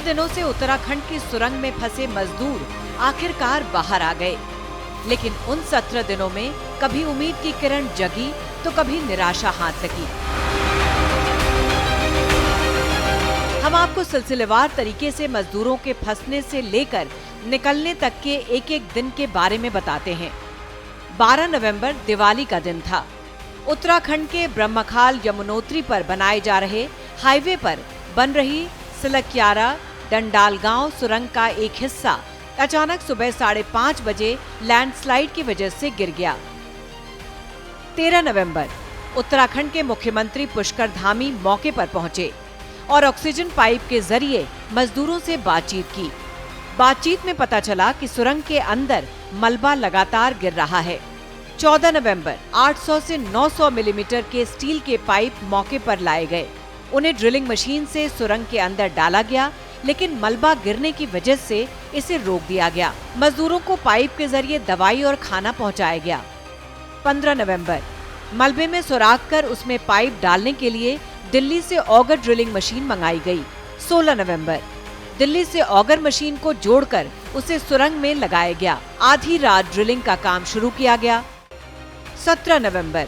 दिनों से उत्तराखंड की सुरंग में फंसे मजदूर आखिरकार बाहर आ गए, लेकिन उन 17 दिनों में कभी उम्मीद की किरण जगी तो कभी निराशा हाथ लगी। हम आपको सिलसिलेवार तरीके से मजदूरों के फंसने से लेकर निकलने तक के एक एक दिन के बारे में बताते हैं। 12 नवंबर दिवाली का दिन था। उत्तराखंड के ब्रह्मखाल यमुनोत्री पर बनाए जा रहे हाईवे पर बन रही सिलक्यारा डंडालगांव सुरंग का एक हिस्सा अचानक सुबह 5:30 बजे लैंडस्लाइड की वजह से गिर गया। 13 नवंबर उत्तराखंड के मुख्यमंत्री पुष्कर धामी मौके पर पहुंचे और ऑक्सीजन पाइप के जरिए मजदूरों से बातचीत की। बातचीत में पता चला कि सुरंग के अंदर मलबा लगातार गिर रहा है। 14 नवंबर 800 से 900 मिलीमीटर के स्टील के पाइप मौके पर लाए गए। उन्हें ड्रिलिंग मशीन से सुरंग के अंदर डाला गया, लेकिन मलबा गिरने की वजह से इसे रोक दिया गया। मजदूरों को पाइप के जरिए दवाई और खाना पहुंचाया गया। 15 नवंबर मलबे में सुराख कर उसमें पाइप डालने के लिए दिल्ली से ऑगर ड्रिलिंग मशीन मंगाई गई। 16 नवंबर दिल्ली से ऑगर मशीन को जोड़कर उसे सुरंग में लगाया गया। आधी रात ड्रिलिंग का काम शुरू किया गया। 17 नवंबर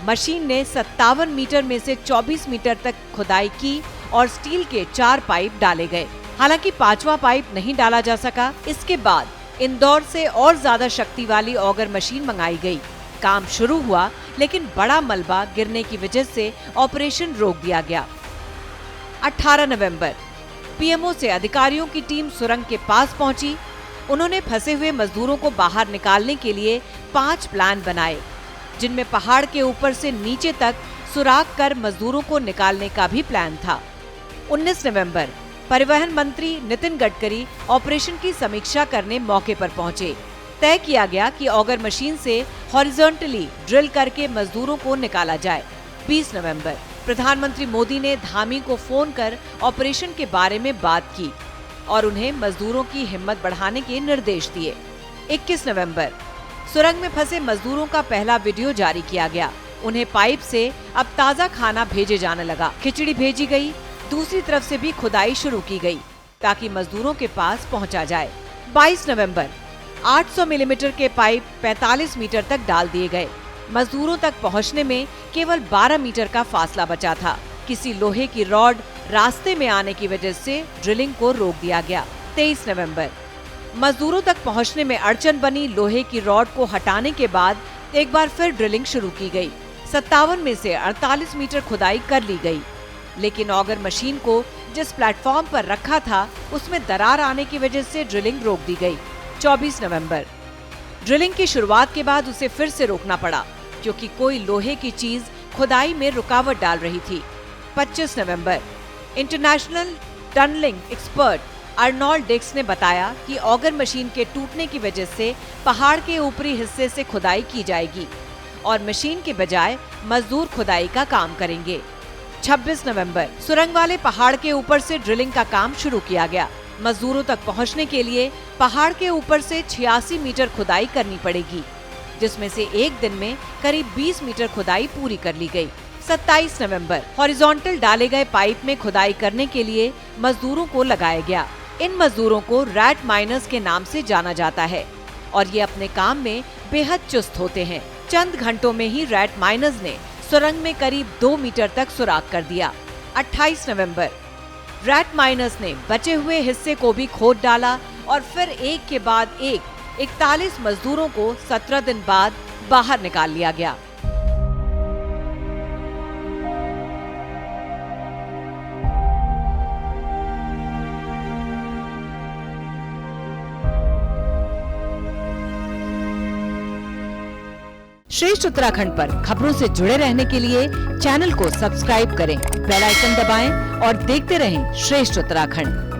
मशीन ने 57 मीटर में से 24 मीटर तक खुदाई की और स्टील के 4 पाइप डाले गए। हालांकि 5वां पाइप नहीं डाला जा सका। इसके बाद इंदौर से और ज्यादा शक्ति वाली ऑगर मशीन मंगाई गई। काम शुरू हुआ, लेकिन बड़ा मलबा गिरने की वजह से ऑपरेशन रोक दिया गया। 18 नवंबर पीएमओ से अधिकारियों की टीम सुरंग के पास पहुंची। उन्होंने फंसे हुए मजदूरों को बाहर निकालने के लिए 5 प्लान बनाए, जिनमें पहाड़ के ऊपर से नीचे तक सुराख कर मजदूरों को निकालने का भी प्लान था। 19 नवंबर परिवहन मंत्री नितिन गडकरी ऑपरेशन की समीक्षा करने मौके पर पहुंचे। तय किया गया कि ऑगर मशीन से हॉरिजॉन्टली ड्रिल करके मजदूरों को निकाला जाए। 20 नवंबर प्रधानमंत्री मोदी ने धामी को फोन कर ऑपरेशन के बारे में बात की और उन्हें मजदूरों की हिम्मत बढ़ाने के निर्देश दिए। 21 नवंबर सुरंग में फंसे मजदूरों का पहला वीडियो जारी किया गया। उन्हें पाइप से अब ताज़ा खाना भेजे जाने लगा। खिचड़ी भेजी गई। दूसरी तरफ से भी खुदाई शुरू की गई ताकि मजदूरों के पास पहुंचा जाए। 22 नवंबर 800 मिलीमीटर के पाइप 45 मीटर तक डाल दिए गए। मजदूरों तक पहुंचने में केवल 12 मीटर का फासला बचा था। किसी लोहे की रॉड रास्ते में आने की वजह से ड्रिलिंग को रोक दिया गया। 23 नवंबर मजदूरों तक पहुंचने में अड़चन बनी। लोहे की रॉड को हटाने के बाद एक बार फिर ड्रिलिंग शुरू की गई। 57 में से 48 मीटर खुदाई कर ली गई, लेकिन ऑगर मशीन को जिस प्लेटफॉर्म पर रखा था उसमें दरार आने की वजह से ड्रिलिंग रोक दी गई। 24 नवंबर ड्रिलिंग की शुरुआत के बाद उसे फिर से रोकना पड़ा, क्योंकि कोई लोहे की चीज खुदाई में रुकावट डाल रही थी। 25 नवंबर international tunnelling expert Arnold Dix ने बताया कि ऑगर मशीन के टूटने की वजह से पहाड़ के ऊपरी हिस्से से खुदाई की जाएगी और मशीन के बजाय मजदूर खुदाई का काम करेंगे। 26 नवंबर सुरंग वाले पहाड़ के ऊपर से ड्रिलिंग का काम शुरू किया गया। मजदूरों तक पहुंचने के लिए पहाड़ के ऊपर से 86 मीटर खुदाई करनी पड़ेगी, जिसमें से एक दिन में करीब 20 मीटर खुदाई पूरी कर ली गई। 27 नवंबर हॉरिजॉन्टल डाले गए पाइप में खुदाई करने के लिए मजदूरों को लगाया गया। इन मजदूरों को रैट माइनर्स के नाम से जाना जाता है और ये अपने काम में बेहद चुस्त होते हैं। चंद घंटों में ही रैट माइनर्स ने सुरंग में करीब 2 मीटर तक सुराख कर दिया। 28 नवंबर रैट माइनर्स ने बचे हुए हिस्से को भी खोद डाला और फिर एक के बाद एक 41 मजदूरों को 17 दिन बाद बाहर निकाल लिया गया। श्रेष्ठ उत्तराखंड पर खबरों से जुड़े रहने के लिए चैनल को सब्सक्राइब करें, बेल आइकन दबाएं और देखते रहें श्रेष्ठ उत्तराखंड।